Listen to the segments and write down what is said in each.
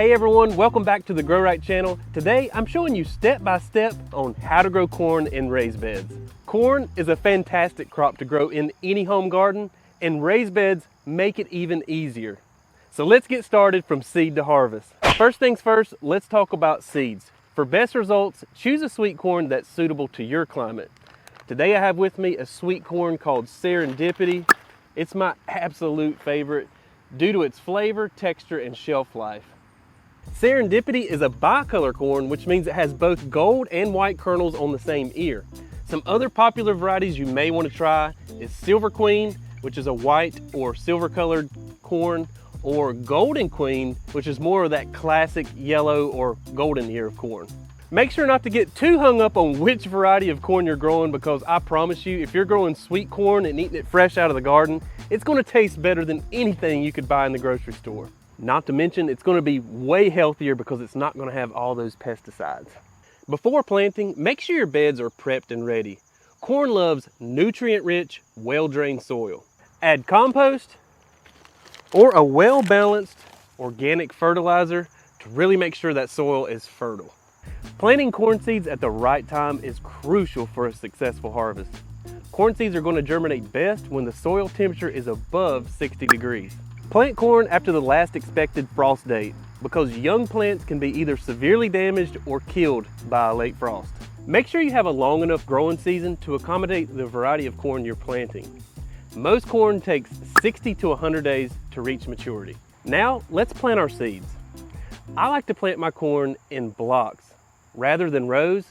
Hey everyone, welcome back to the Gro-Rite channel. Today I'm showing you step by step on how to grow corn in raised beds. Corn is a fantastic crop to grow in any home garden, and raised beds make it even easier. So let's get started from seed to harvest. First things first, let's talk about seeds. For best results, choose a sweet corn that's suitable to your climate. Today I have with me a sweet corn called Serendipity. It's my absolute favorite due to its flavor, texture, and shelf life. Serendipity is a bicolor corn, which means it has both gold and white kernels on the same ear. Some other popular varieties you may want to try is Silver Queen, which is a white or silver colored corn, or Golden Queen, which is more of that classic yellow or golden ear of corn. Make sure not to get too hung up on which variety of corn you're growing, because I promise you, if you're growing sweet corn and eating it fresh out of the garden, it's going to taste better than anything you could buy in the grocery store. Not to mention, it's going to be way healthier because it's not going to have all those pesticides. Before planting, make sure your beds are prepped and ready. Corn loves nutrient-rich, well-drained soil. Add compost or a well-balanced organic fertilizer to really make sure that soil is fertile. Planting corn seeds at the right time is crucial for a successful harvest. Corn seeds are going to germinate best when the soil temperature is above 60 degrees. Plant corn after the last expected frost date, because young plants can be either severely damaged or killed by a late frost. Make sure you have a long enough growing season to accommodate the variety of corn you're planting. Most corn takes 60 to 100 days to reach maturity. Now let's plant our seeds. I like to plant my corn in blocks rather than rows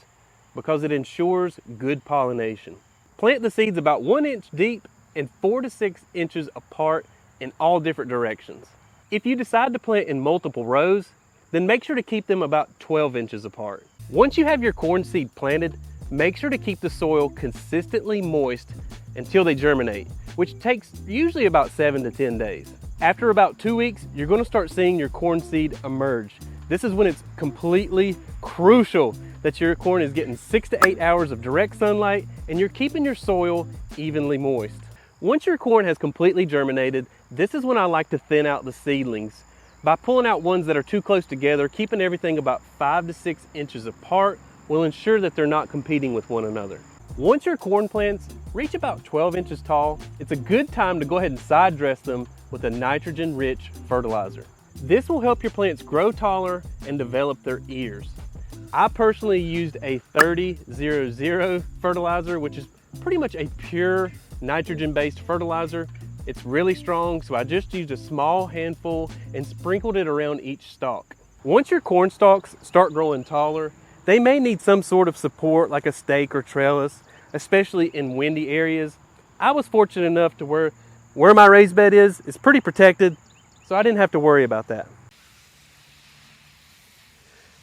because it ensures good pollination. Plant the seeds about 1 inch deep and 4 to 6 inches apart in all different directions. If you decide to plant in multiple rows, then make sure to keep them about 12 inches apart. Once you have your corn seed planted, make sure to keep the soil consistently moist until they germinate, which takes usually about 7 to 10 days. After about 2 weeks, you're going to start seeing your corn seed emerge. This is when it's completely crucial that your corn is getting 6 to 8 hours of direct sunlight and you're keeping your soil evenly moist. Once your corn has completely germinated, this is when I like to thin out the seedlings. By pulling out ones that are too close together, keeping everything about 5 to 6 inches apart will ensure that they're not competing with one another. Once your corn plants reach about 12 inches tall, it's a good time to go ahead and side dress them with a nitrogen-rich fertilizer. This will help your plants grow taller and develop their ears. I personally used a 30-00 fertilizer, which is pretty much a pure nitrogen-based fertilizer. It's really strong, so I just used a small handful and sprinkled it around each stalk. Once your corn stalks start growing taller, they may need some sort of support like a stake or trellis, especially in windy areas. I was fortunate enough to where my raised bed is pretty protected, so I didn't have to worry about that.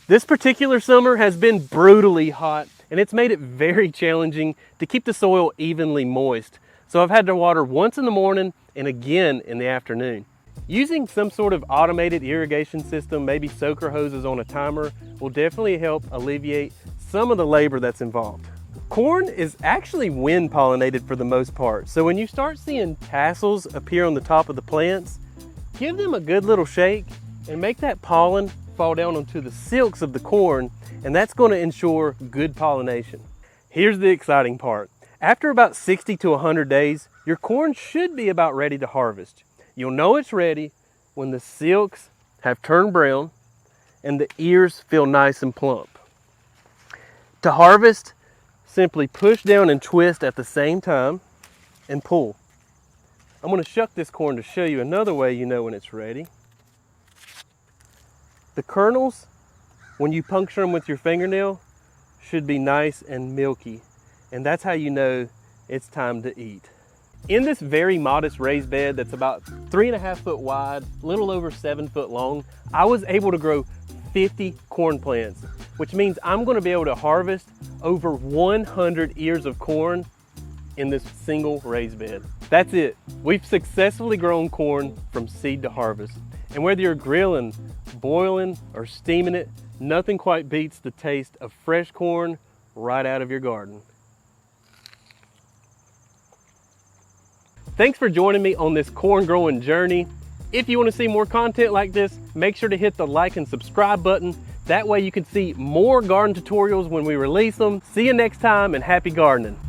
This particular summer has been brutally hot, and it's made it very challenging to keep the soil evenly moist. So I've had to water once in the morning and again in the afternoon. Using some sort of automated irrigation system, maybe soaker hoses on a timer, will definitely help alleviate some of the labor that's involved. Corn is actually wind pollinated for the most part, so when you start seeing tassels appear on the top of the plants, give them a good little shake and make that pollen fall down onto the silks of the corn, and that's going to ensure good pollination. Here's the exciting part. After about 60 to 100 days, your corn should be about ready to harvest. You'll know it's ready when the silks have turned brown and the ears feel nice and plump. To harvest, simply push down and twist at the same time and pull. I'm going to shuck this corn to show you another way you know when it's ready. The kernels, when you puncture them with your fingernail, should be nice and milky. And that's how you know it's time to eat. In this very modest raised bed that's about 3.5 foot wide, a little over 7 foot long, I was able to grow 50 corn plants, which means I'm going to be able to harvest over 100 ears of corn in this single raised bed. That's it. We've successfully grown corn from seed to harvest. And whether you're grilling, boiling, or steaming it, nothing quite beats the taste of fresh corn right out of your garden. Thanks for joining me on this corn growing journey. If you want to see more content like this, make sure to hit the like and subscribe button. That way you can see more garden tutorials when we release them. See you next time, and happy gardening.